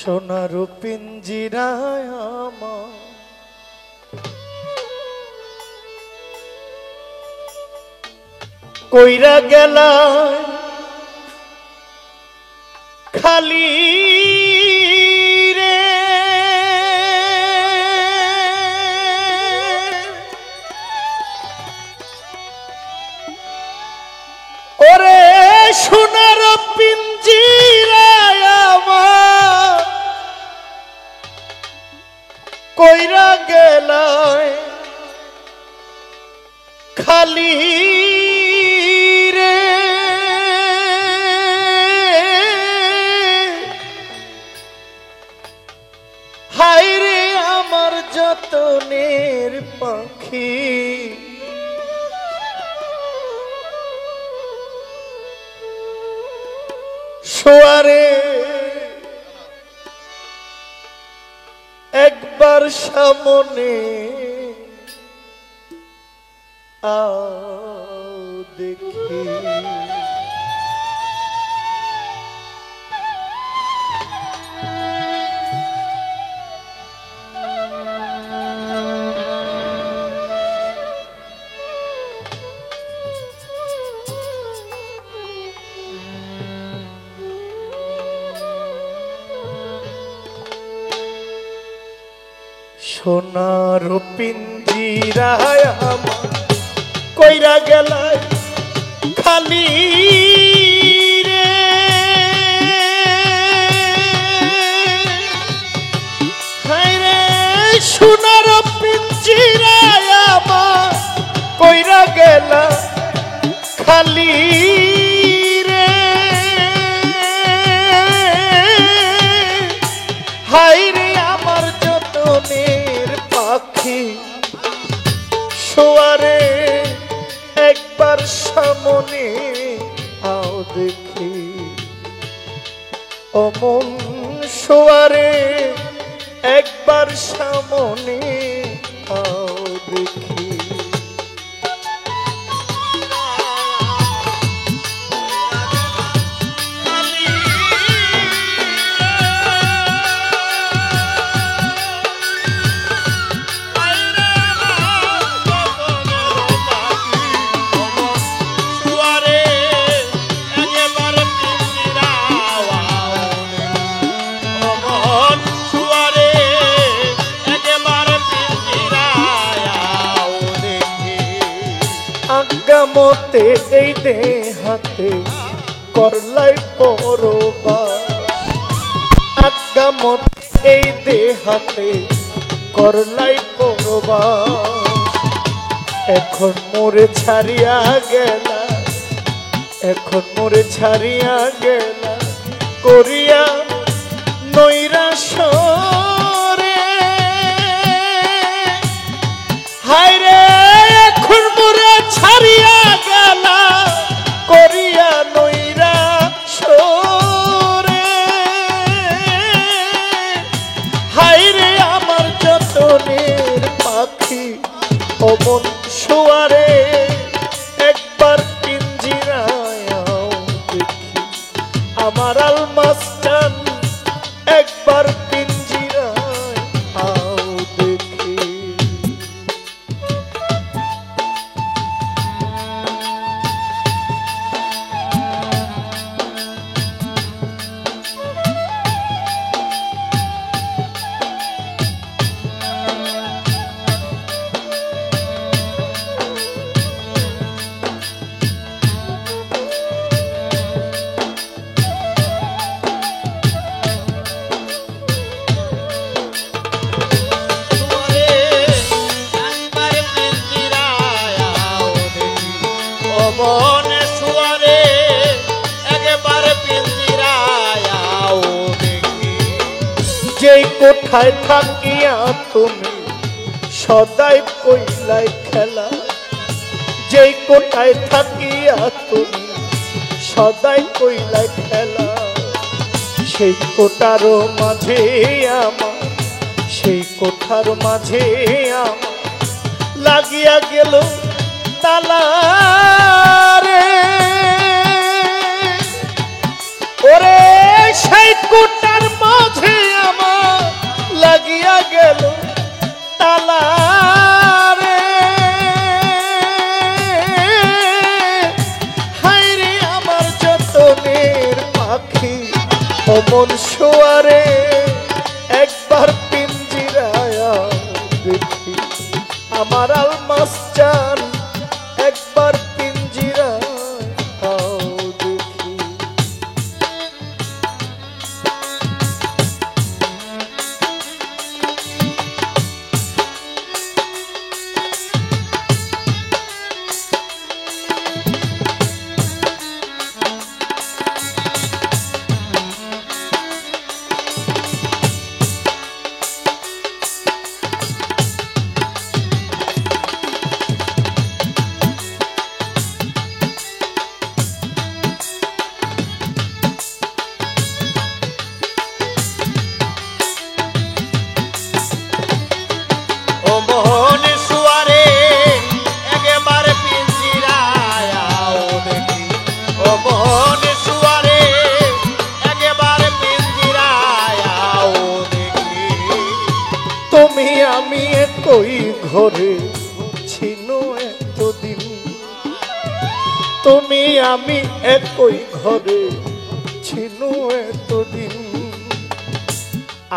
সোনার পিঞ্জিরায় আমার কইরা গেলা খালি রে ওরে সোনার পিঞ্জিরায় আমার কইরা গেলা খালি যতনের পাখি সোয়ারে একবার সামনে আও দেখি সোনার পিঞ্জিরায় আমার কইরা গেলাই খালি রে হায় রে সোনার পিঞ্জিরায় আমার কইরা গেলা খালি রে হায় রে আমার যতনের পাখি সোয়ারে একবার সামনে আও দেখি অমন সোয়ারে একবার সামনে আও দেখি মতে এই দেহাতে করলাই পরবাস আজ্ঞা মতে এই দেহাতে করলাই পরবাস এখন মোরে ছাড়িয়া গেলা এখন মোরে ছাড়িয়া গেলা করিয়া নৈরাশ রে হায় রে এখন মোরে ছাড়িয়া গেলা করিয়া নৈরাশ রে হায় রে আমার যতনের পাখি অমন সোয়ারে একবার পিঞ্জিরায় আও দেখি আমার আলমাস্টান একবার পিঞ্জিরায় আও দেখি যেই কোঠায় থাকিয়া তুমি সদাই কইলাই খেলা যেই কোঠায় থাকিয়া তুমি সদাই কইলাই খেলা সেই কোঠার মাঝে আমার সেই কোঠার মাঝে আমার লাগিয়া গেল তালা রে ওরে সেই গোটার মাঝে আমার লাগিয়া গেল তালা রে। হায়রে আমার যতনের পাখি অমন শোয়ারে, একবার পিঞ্জিরায় দেখি আমার আলমাস চান, একবার পিঞ্জিরায় দেখি। তুমি আমি একই ঘরে ছিল এতদিন, তুমি আমি একই ঘরে ছিল এতদিন।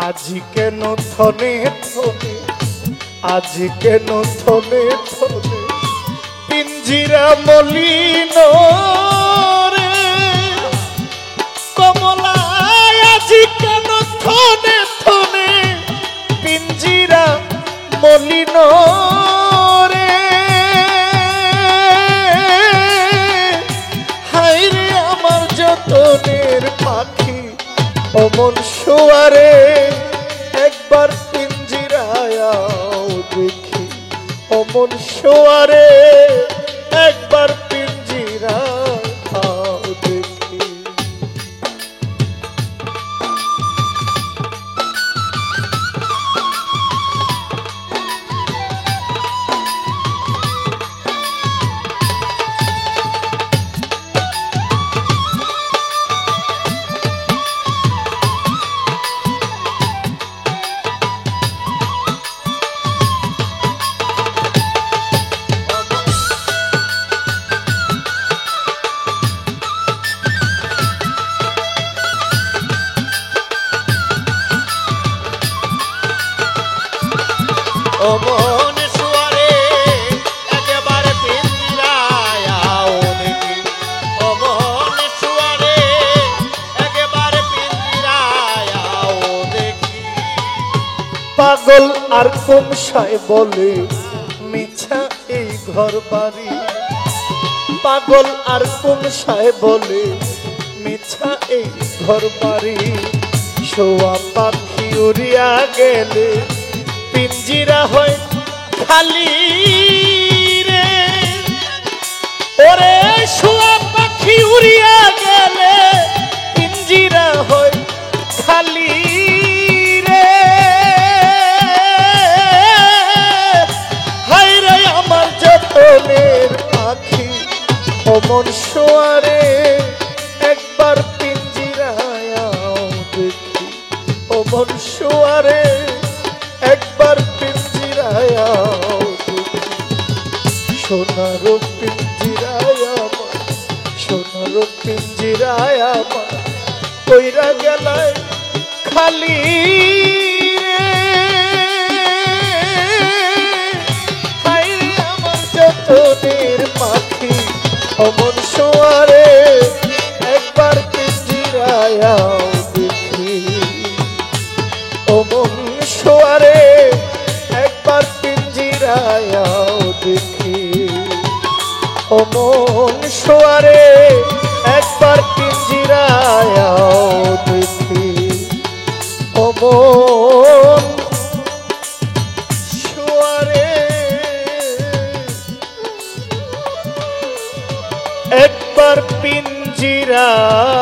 আজি কেন থনে থনে, আজি কেন থনে থনে পিঞ্জিরা মলিন রে। কমলা আজি কেন থনে থনে পিঞ্জিরা মলিন রে। হায়রে আমার যতনের পাখি অমন শোয়ারে, একবার পিঞ্জিরায় দেখি অমন শোয়ারে, একবার পিঞ্জিরায় দেখি। অমন শোয়ারে একেবারে পিঞ্জিরায় দেখি, অমন শোয়ারে একেবারে পিঞ্জিরায় দেখি। পাগল আর কোমসায় বলে মিছা এই ঘর বাড়ি, পাগল আর কোমসায় বলে মিছা এই ঘর বাড়ি। শোয়া পাখি উড়িয়া গেলে পিঞ্জিরা হয় খালি রে। ওরে শোয়া পাখি উড়িয়া গেলে পিঞ্জিরা হয় খালি রে। হায়রে আমার যতনের পাখি অমন শোয়ারে, একবার পিঞ্জিরায় দেখি অমন শোয়ারে, একবার পিঞ্জিরায় দেখি। সোনার পিঞ্জিরায় আমার, সোনার পিঞ্জিরায় আমার কইরা গেলায় খালি রে। হায়রে আমার যতনের পাখি অমন শোয়ারে, একবার পিঞ্জিরায় দেখি অমন শোয়ারে, একবার পিঞ্জিরায় দেখি অমন শোয়ারে, একবার পিঞ্জিরায় দেখি অমন শোয়ারে, একবার পিঞ্জিরায়